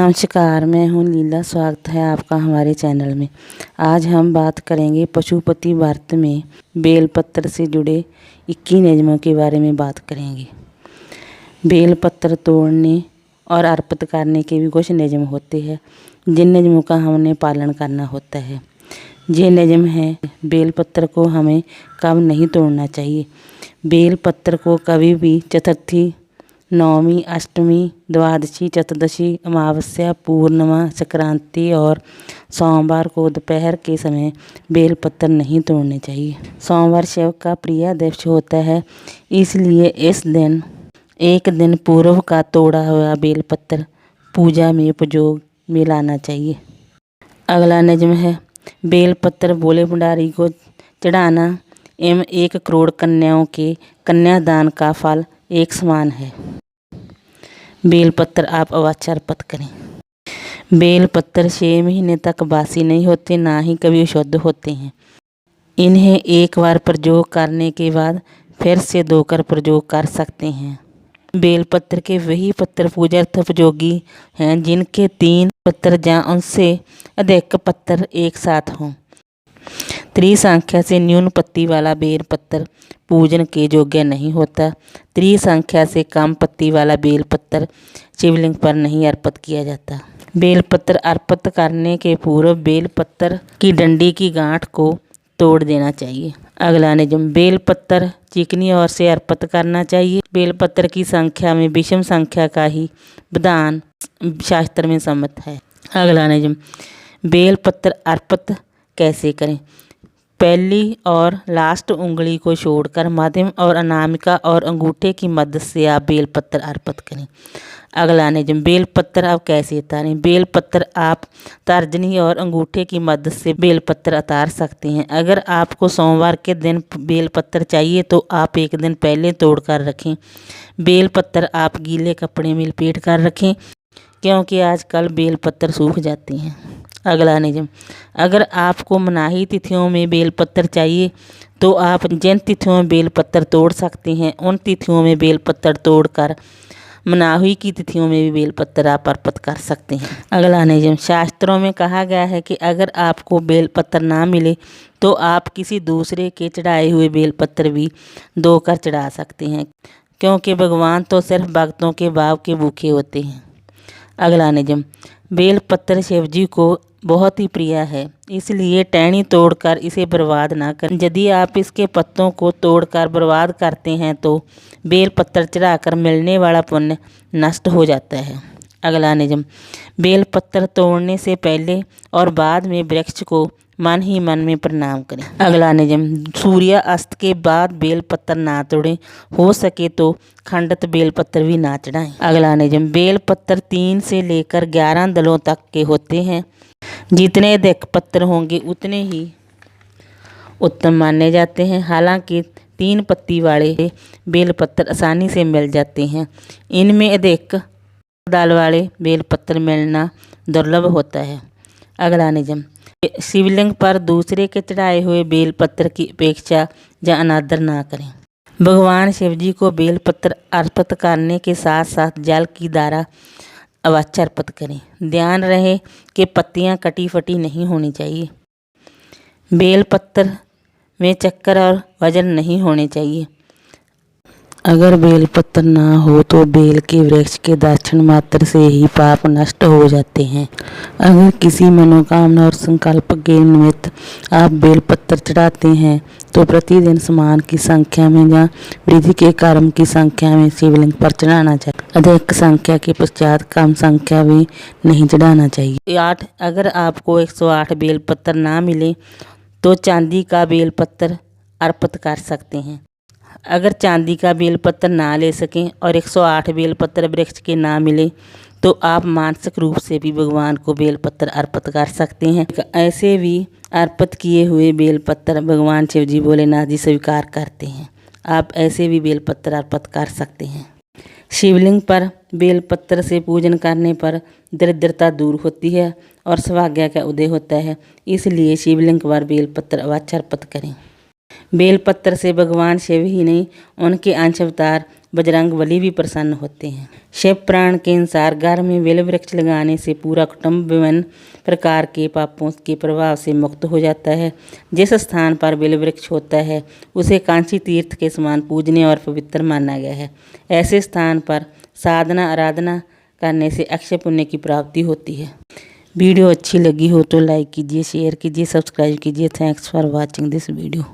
नमस्कार, मैं हूँ लीला। स्वागत है आपका हमारे चैनल में। आज हम बात करेंगे पशुपति व्रत में बेलपत्र से जुड़े 21 नियमों के बारे में बात करेंगे। बेलपत्र तोड़ने और अर्पित करने के भी कुछ नियम होते हैं जिन नियमों का हमने पालन करना होता है। ये नियम है, बेलपत्र को हमें कब नहीं तोड़ना चाहिए। बेलपत्र को कभी भी चतुर्थी, नवमी, अष्टमी, द्वादशी, चतुर्दशी, अमावस्या, पूर्णिमा, संक्रांति और सोमवार को दोपहर के समय बेलपत्र नहीं तोड़ने चाहिए। सोमवार शिव का प्रिय दिवस होता है, इसलिए इस दिन एक दिन पूर्व का तोड़ा हुआ बेलपत्र पूजा में उपयोग में लाना चाहिए। अगला नियम है, बेलपत्र भोले भंडारी को चढ़ाना एवं 1 करोड़ कन्याओं के कन्यादान का फल एक समान है। बेलपत्र आप अवश्य अर्पित करें। बेलपत्र 6 महीने तक बासी नहीं होते, ना ही कभी अशुद्ध होते हैं। इन्हें एक बार प्रयोग करने के बाद फिर से 2 बार प्रयोग कर सकते हैं। बेलपत्र के वही पत्र पूजार्थ उपयोगी हैं जिनके 3 पत्र या उनसे अधिक पत्र एक साथ हों। त्रिसंख्या से न्यून पत्ती वाला बेलपत्र पूजन के योग्य नहीं होता। त्रिसंख्या से कम पत्ती वाला बेलपत्र शिवलिंग पर नहीं अर्पित किया जाता। बेलपत्र अर्पित करने के पूर्व बेलपत्र की डंडी की गांठ को तोड़ देना चाहिए। अगला नियम, बेलपत्र चिकनी ओर से अर्पित करना चाहिए। बेलपत्र की संख्या में विषम संख्या का ही विधान शास्त्र में सम्मत है। अगला नियम, बेलपत्र अर्पित कैसे करें। पहली और लास्ट उंगली को छोड़कर मध्यम और अनामिका और अंगूठे की मदद से आप बेलपत्र अर्पित करें। अगला नियम, बेलपत्र आप कैसे उतारें। बेलपत्र आप तर्जनी और अंगूठे की मदद से बेलपत्र उतार सकते हैं। अगर आपको सोमवार के दिन बेलपत्र चाहिए तो आप एक दिन पहले तोड़ कर रखें। बेलपत्र आप गीले कपड़े में लपेट कर रखें क्योंकि आजकल बेलपत्र सूख जाते हैं। अगला नियम, अगर आपको मनाही तिथियों में बेलपत्र चाहिए तो आप जिन तिथियों में बेलपत्र तोड़ सकते हैं उन तिथियों में बेलपत्र तोड़कर मनाही की तिथियों में भी बेलपत्र आप अर्पित कर सकते हैं। अगला नियम, शास्त्रों में कहा गया है कि अगर आपको बेलपत्र ना मिले तो आप किसी दूसरे के चढ़ाए हुए बेलपत्र भी 2 कर चढ़ा सकते हैं क्योंकि भगवान तो सिर्फ भक्तों के भाव के भूखे होते हैं। अगला नियम, बेलपत्र शिव जी को बहुत ही प्रिय है, इसलिए टहनी तोड़कर इसे बर्बाद ना करें। यदि आप इसके पत्तों को तोड़कर बर्बाद करते हैं तो बेलपत्र चढ़ाकर मिलने वाला पुण्य नष्ट हो जाता है। अगला नियम, बेलपत्र तोड़ने से पहले और बाद में वृक्ष को मन ही मन में प्रणाम करें। अगला नियम, सूर्य अस्त के बाद बेलपत्र ना तोड़ें, हो सके तो खंडित बेलपत्र भी ना चढ़ाएं। अगला नियम, बेलपत्र 3 से लेकर 11 दलों तक के होते हैं। जितने अधिक पत्र होंगे उतने ही उत्तम माने जाते हैं। हालांकि 3 पत्ती वाले बेलपत्र आसानी से मिल जाते हैं। इनमें अधिक दल वाले बेलपत्र मिलना दुर्लभ होता है। अगला नियम, शिवलिंग पर दूसरे के चढ़ाए हुए बेलपत्र की अपेक्षा या अनादर ना करें। भगवान शिव जी को बेलपत्र अर्पित करने के साथ साथ जल की धारा अवश्य अर्पित करें। ध्यान रहे कि पत्तियां कटी फटी नहीं होनी चाहिए। बेलपत्र में चक्कर और वजन नहीं होने चाहिए। अगर बेलपत्र ना हो तो बेल के वृक्ष के दर्शन मात्र से ही पाप नष्ट हो जाते हैं। अगर किसी मनोकामना और संकल्प के निमित्त आप बेलपत्र चढ़ाते हैं तो प्रतिदिन समान की संख्या में या वृद्धि के कर्म की संख्या में शिवलिंग पर चढ़ाना चाहिए। अधिक संख्या के पश्चात कम संख्या भी नहीं चढ़ाना चाहिए। 8, अगर आपको 108 बेलपत्र ना मिले तो चांदी का बेलपत्र अर्पित कर सकते हैं। अगर चांदी का बेलपत्र ना ले सकें और 108 बेलपत्र वृक्ष के ना मिले तो आप मानसिक रूप से भी भगवान को बेलपत्र अर्पित कर सकते हैं। ऐसे भी अर्पित किए हुए बेलपत्र भगवान शिव जी भोलेनाथ जी स्वीकार करते हैं। आप ऐसे भी बेलपत्र अर्पित कर सकते हैं। शिवलिंग पर बेलपत्र से पूजन करने पर दरिद्रता दूर होती है और सौभाग्य का उदय होता है, इसलिए शिवलिंग पर बेलपत्र अवश्य अर्पित करें। बेलपत्र से भगवान शिव ही नहीं, उनके अंश अवतार बजरंग बली भी प्रसन्न होते हैं। शिव पुराण के अनुसार घर में बेल वृक्ष लगाने से पूरा कुटुंब विभिन्न प्रकार के पापों के प्रभाव से मुक्त हो जाता है। जिस स्थान पर बेल वृक्ष होता है उसे कांची तीर्थ के समान पूजनीय और पवित्र माना गया है। ऐसे स्थान पर साधना आराधना करने से अक्षय पुण्य की प्राप्ति होती है। वीडियो अच्छी लगी हो तो लाइक कीजिए, शेयर कीजिए, सब्सक्राइब कीजिए। Thanks for watching this video.